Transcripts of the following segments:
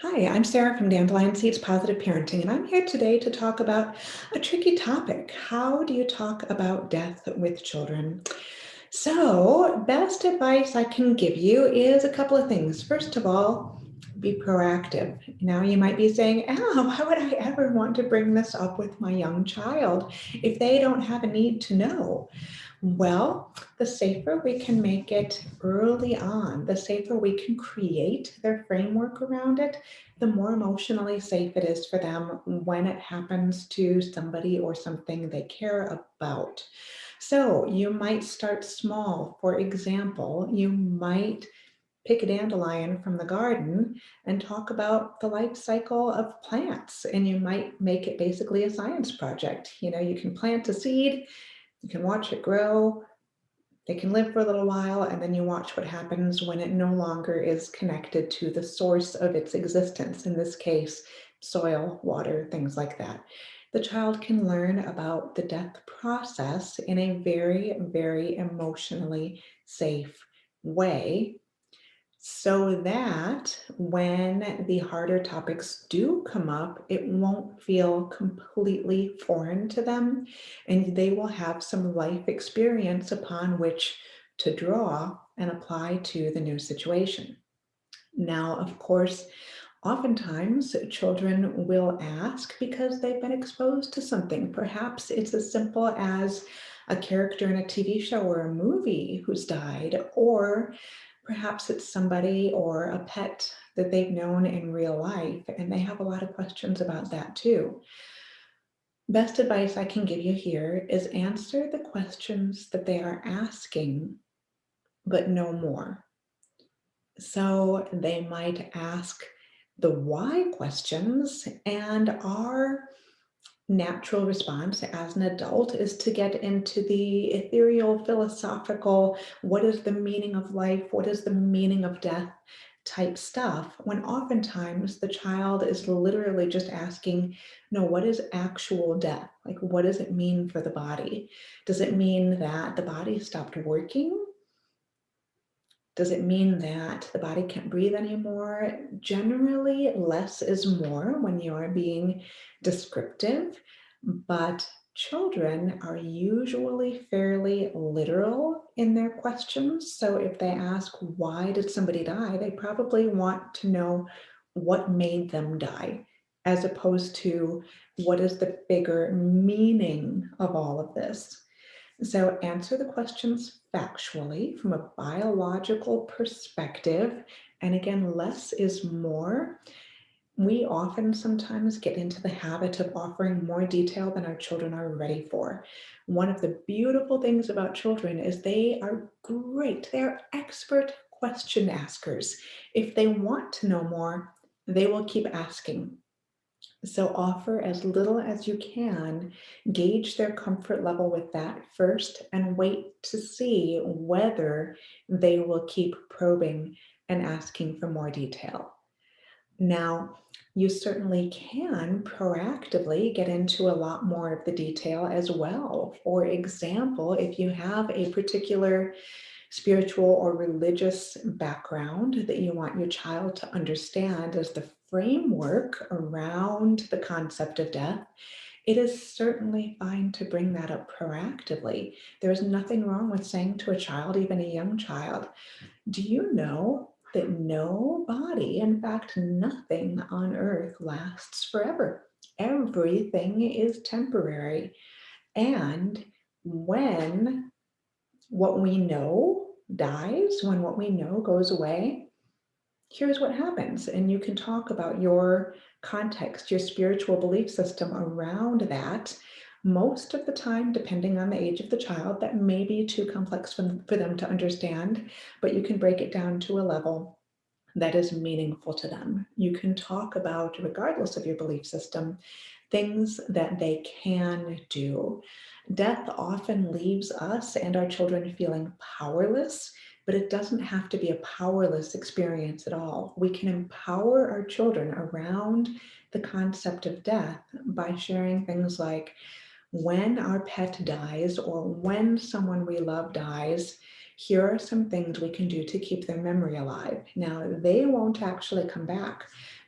Hi, I'm Sarah from Dandelion Seeds Positive Parenting, and I'm here today to talk about a tricky topic. How do you talk about death with children? So, best advice I can give you is a couple of things. First of all, be proactive. Now, you might be saying, oh, why would I ever want to bring this up with my young child if they don't have a need to know? Well, the safer we can make it early on, the safer we can create their framework around it, the more emotionally safe it is for them when it happens to somebody or something they care about. So you might start small. For example, you might pick a dandelion from the garden and talk about the life cycle of plants. And you might make it basically a science project. You can plant a seed, you can watch it grow, they can live for a little while, and then you watch what happens when it no longer is connected to the source of its existence, in this case, soil, water, things like that. The child can learn about the death process in a very, very emotionally safe way so that when the harder topics do come up, it won't feel completely foreign to them, and they will have some life experience upon which to draw and apply to the new situation. Now, of course, oftentimes children will ask because they've been exposed to something. Perhaps it's as simple as a character in a TV show or a movie who's died, or perhaps it's somebody or a pet that they've known in real life, and they have a lot of questions about that too. Best advice I can give you here is answer the questions that they are asking, but no more. So they might ask the why questions, and our natural response as an adult is to get into the ethereal, philosophical, what is the meaning of life? What is the meaning of death? Type stuff, when oftentimes the child is literally just asking, no, what is actual death? Like, what does it mean for the body? Does it mean that the body stopped working? Does it mean that the body can't breathe anymore? Generally, less is more when you are being descriptive, but children are usually fairly literal in their questions. So if they ask, why did somebody die? They probably want to know what made them die, as opposed to what is the bigger meaning of all of this. So answer the questions factually from a biological perspective. And again, less is more. We often sometimes get into the habit of offering more detail than our children are ready for. One of the beautiful things about children is they are great. They're expert question askers. If they want to know more, they will keep asking. So offer as little as you can, gauge their comfort level with that first, and wait to see whether they will keep probing and asking for more detail. Now, you certainly can proactively get into a lot more of the detail as well. For example, if you have a particular spiritual or religious background that you want your child to understand as the framework around the concept of death, it is certainly fine to bring that up proactively. There's nothing wrong with saying to a child, even a young child, do you know that nobody, in fact, nothing on earth lasts forever? Everything is temporary. And when what we know dies, when what we know goes away, here's what happens. And you can talk about your context, your spiritual belief system around that. Most of the time, depending on the age of the child, that may be too complex for them to understand, but you can break it down to a level that is meaningful to them. You can talk about, regardless of your belief system, things that they can do. Death often leaves us and our children feeling powerless, but it doesn't have to be a powerless experience at all. We can empower our children around the concept of death by sharing things like, when our pet dies or when someone we love dies, here are some things we can do to keep their memory alive. Now, they won't actually come back,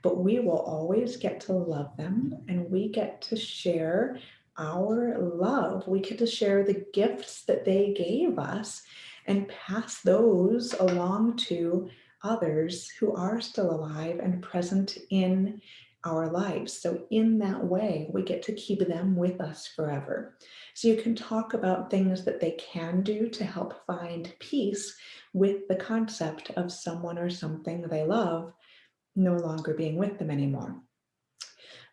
but we will always get to love them, and we get to share our love. We get to share the gifts that they gave us and pass those along to others who are still alive and present in our lives. So in that way, we get to keep them with us forever. So you can talk about things that they can do to help find peace with the concept of someone or something they love no longer being with them anymore.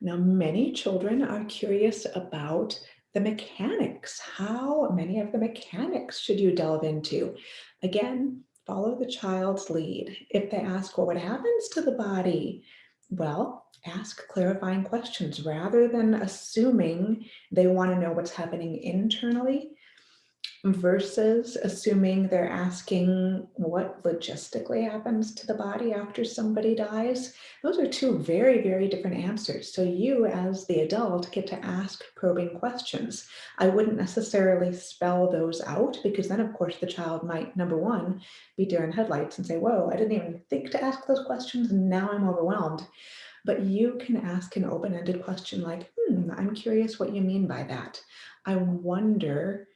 Now, many children are curious about the mechanics. How many of the mechanics should you delve into? Again, follow the child's lead. If they ask, well, what happens to the body? Well, ask clarifying questions rather than assuming they want to know what's happening internally versus assuming they're asking what logistically happens to the body after somebody dies. Those are two very, very different answers. So you as the adult get to ask probing questions. I wouldn't necessarily spell those out because then of course the child might, number one, be deer in headlights and say, whoa, I didn't even think to ask those questions and now I'm overwhelmed. But you can ask an open-ended question like, I'm curious what you mean by that. I wonder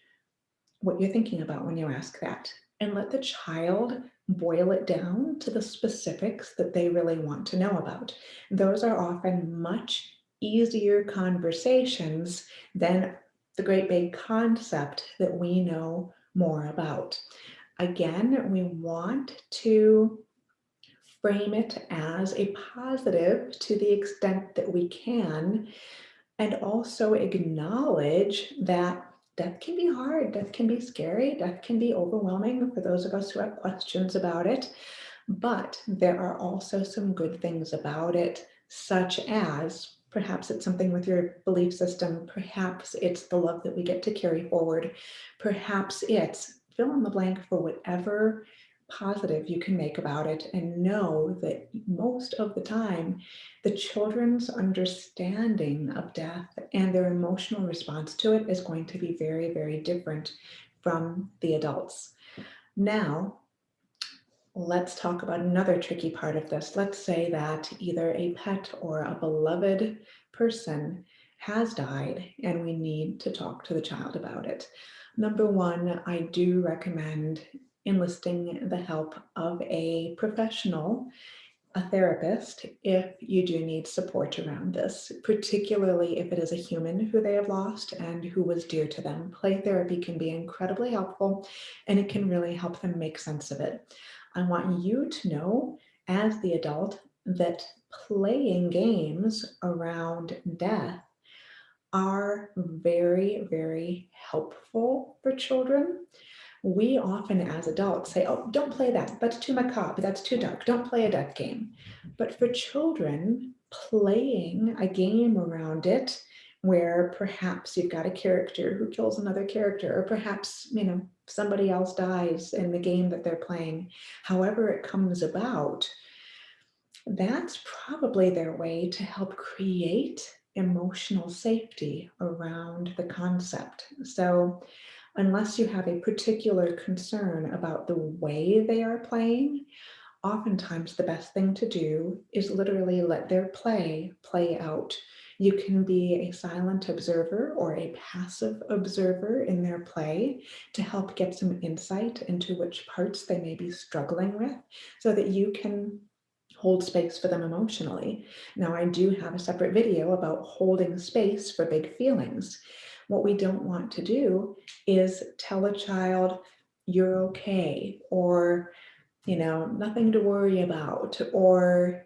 what you're thinking about when you ask that, and let the child boil it down to the specifics that they really want to know about. Those are often much easier conversations than the great big concept that we know more about. Again, we want to frame it as a positive to the extent that we can, and also acknowledge that death can be hard, death can be scary, death can be overwhelming for those of us who have questions about it. But there are also some good things about it, such as perhaps it's something with your belief system, perhaps it's the love that we get to carry forward, perhaps it's fill in the blank for whatever positive you can make about it, and know that most of the time the children's understanding of death and their emotional response to it is going to be very, very different from the adults. Now, let's talk about another tricky part of this. Let's say that either a pet or a beloved person has died and we need to talk to the child about it. Number one, I do recommend enlisting the help of a professional, a therapist, if you do need support around this, particularly if it is a human who they have lost and who was dear to them. Play therapy can be incredibly helpful, and it can really help them make sense of it. I want you to know, as the adult, that playing games around death are very, very helpful for children. We often as adults say, oh, don't play that. That's too macabre. That's too dark. Don't play a death game. But for children, playing a game around it where perhaps you've got a character who kills another character, or perhaps, somebody else dies in the game that they're playing, however it comes about, that's probably their way to help create emotional safety around the concept. So unless you have a particular concern about the way they are playing, oftentimes the best thing to do is literally let their play out. You can be a silent observer or a passive observer in their play to help get some insight into which parts they may be struggling with so that you can hold space for them emotionally. Now, I do have a separate video about holding space for big feelings. What we don't want to do is tell a child, you're okay, or, nothing to worry about, or,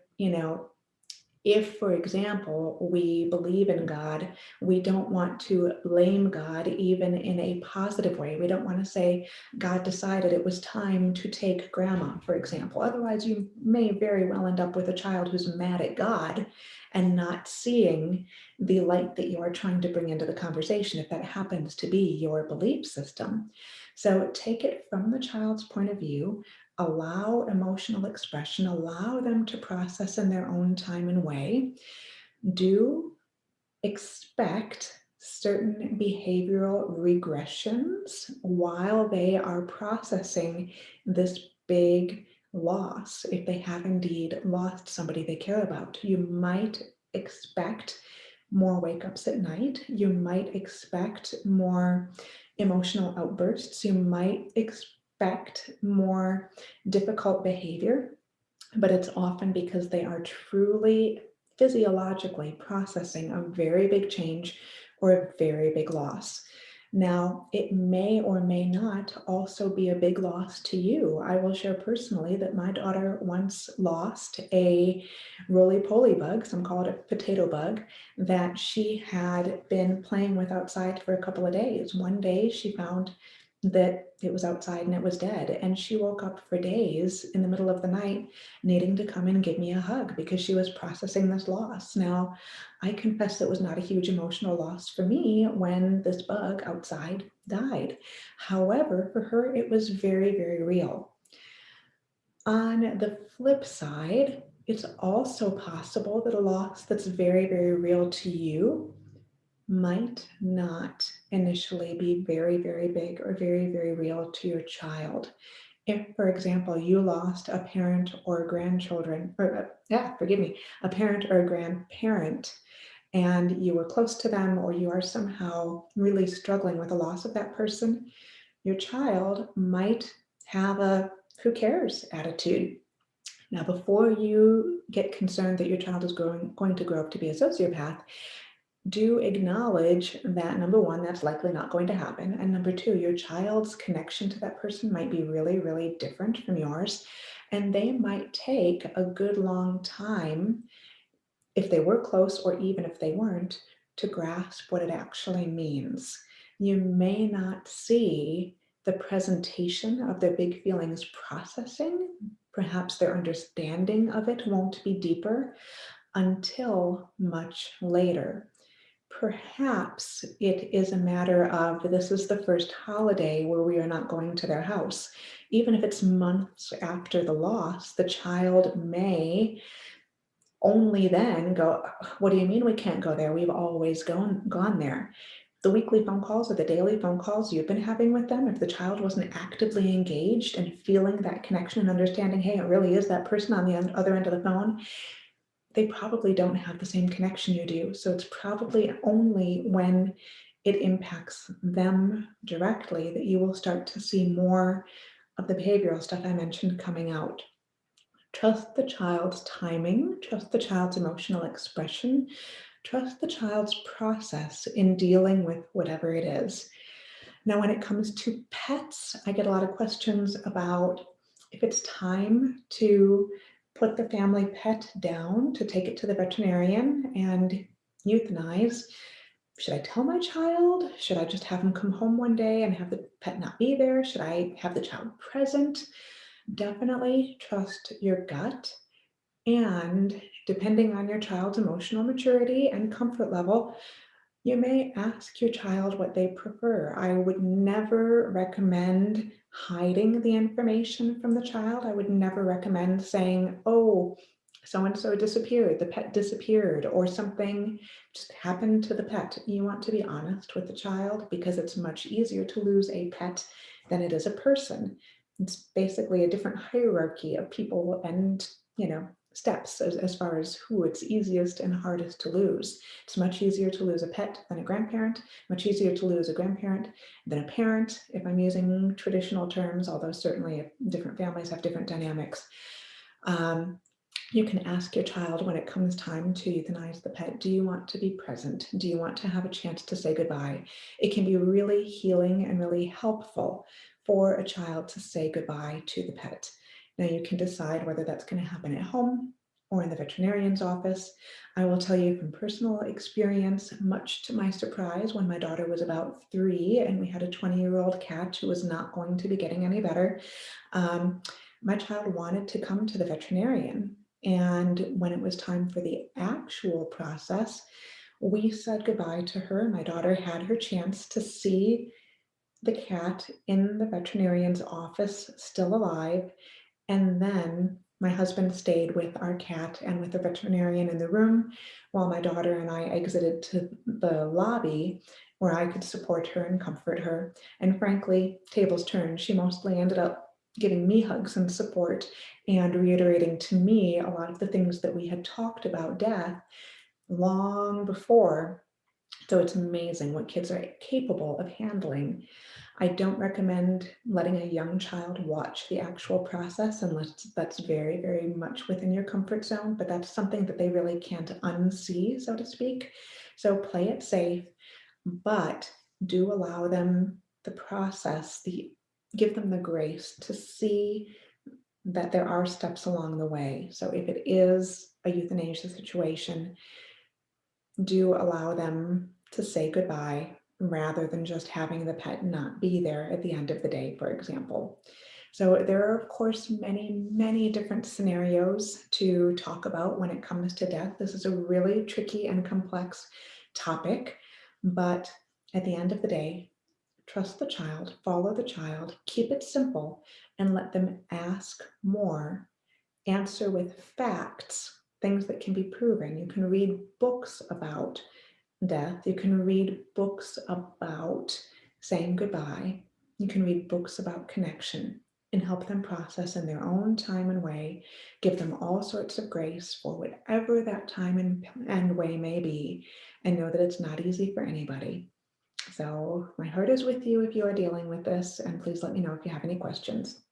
if, for example, we believe in God, we don't want to blame God even in a positive way. We don't want to say, God decided it was time to take grandma, for example. Otherwise, you may very well end up with a child who's mad at God and not seeing the light that you are trying to bring into the conversation, if that happens to be your belief system. So take it from the child's point of view. Allow emotional expression, allow them to process in their own time and way. Do expect certain behavioral regressions while they are processing this big loss, if they have indeed lost somebody they care about. You might expect more wake ups at night. You might expect more emotional outbursts. You might expect more difficult behavior, but it's often because they are truly physiologically processing a very big change or a very big loss. Now, it may or may not also be a big loss to you. I will share personally that my daughter once lost a roly-poly bug, some call it a potato bug, that she had been playing with outside for a couple of days. One day she found that it was outside and it was dead, and she woke up for days in the middle of the night needing to come and give me a hug because she was processing this loss. Now, I confess it was not a huge emotional loss for me when this bug outside died. However, for her, it was very, very real. On the flip side, it's also possible that a loss that's very, very real to you might not initially be very, very big or very, very real to your child. If, for example, you lost a parent or grandchildren, or forgive me, a parent or a grandparent, and you were close to them, or you are somehow really struggling with the loss of that person, your child might have a who cares attitude. Now, before you get concerned that your child is going to grow up to be a sociopath, do acknowledge that number one, that's likely not going to happen. And number two, your child's connection to that person might be really, really different from yours. And they might take a good long time, if they were close or even if they weren't, to grasp what it actually means. You may not see the presentation of their big feelings processing. Perhaps their understanding of it won't be deeper until much later. Perhaps it is a matter of this is the first holiday where we are not going to their house. Even if it's months after the loss, the child may only then go, what do you mean we can't go there? We've always gone there. The weekly phone calls or the daily phone calls you've been having with them, if the child wasn't actively engaged and feeling that connection and understanding, hey, it really is that person on the other end of the phone, they probably don't have the same connection you do. So it's probably only when it impacts them directly that you will start to see more of the behavioral stuff I mentioned coming out. Trust the child's timing, trust the child's emotional expression, trust the child's process in dealing with whatever it is. Now, when it comes to pets, I get a lot of questions about if it's time to put the family pet down, to take it to the veterinarian and euthanize. Should I tell my child? Should I just have him come home one day and have the pet not be there? Should I have the child present? Definitely trust your gut. And depending on your child's emotional maturity and comfort level, you may ask your child what they prefer. I would never recommend hiding the information from the child. I would never recommend saying, oh, so-and-so disappeared, the pet disappeared, or something just happened to the pet. You want to be honest with the child because it's much easier to lose a pet than it is a person. It's basically a different hierarchy of people and, steps as far as who it's easiest and hardest to lose. It's much easier to lose a pet than a grandparent, much easier to lose a grandparent than a parent, if I'm using traditional terms, although certainly different families have different dynamics. You can ask your child when it comes time to euthanize the pet, do you want to be present? Do you want to have a chance to say goodbye? It can be really healing and really helpful for a child to say goodbye to the pet. Now you can decide whether that's going to happen at home or in the veterinarian's office. I will tell you from personal experience, much to my surprise, when my daughter was about 3 and we had a 20-year-old cat who was not going to be getting any better, my child wanted to come to the veterinarian. And when it was time for the actual process, we said goodbye to her. My daughter had her chance to see the cat in the veterinarian's office, still alive. And then my husband stayed with our cat and with the veterinarian in the room while my daughter and I exited to the lobby where I could support her and comfort her. And frankly, tables turned. She mostly ended up giving me hugs and support and reiterating to me a lot of the things that we had talked about death long before. So it's amazing what kids are capable of handling. I don't recommend letting a young child watch the actual process unless that's very, very much within your comfort zone, but that's something that they really can't unsee, so to speak. So play it safe, but do allow them the process, give them the grace to see that there are steps along the way. So if it is a euthanasia situation, do allow them to say goodbye rather than just having the pet not be there at the end of the day, for example. So there are, of course, many, many different scenarios to talk about when it comes to death. This is a really tricky and complex topic, but at the end of the day, trust the child, follow the child, keep it simple, and let them ask more. Answer with facts, things that can be proven. You can read books about death. You can read books about saying goodbye. You can read books about connection and help them process in their own time and way. Give them all sorts of grace for whatever that time and way may be, and know that it's not easy for anybody. So my heart is with you if you are dealing with this, and please let me know if you have any questions.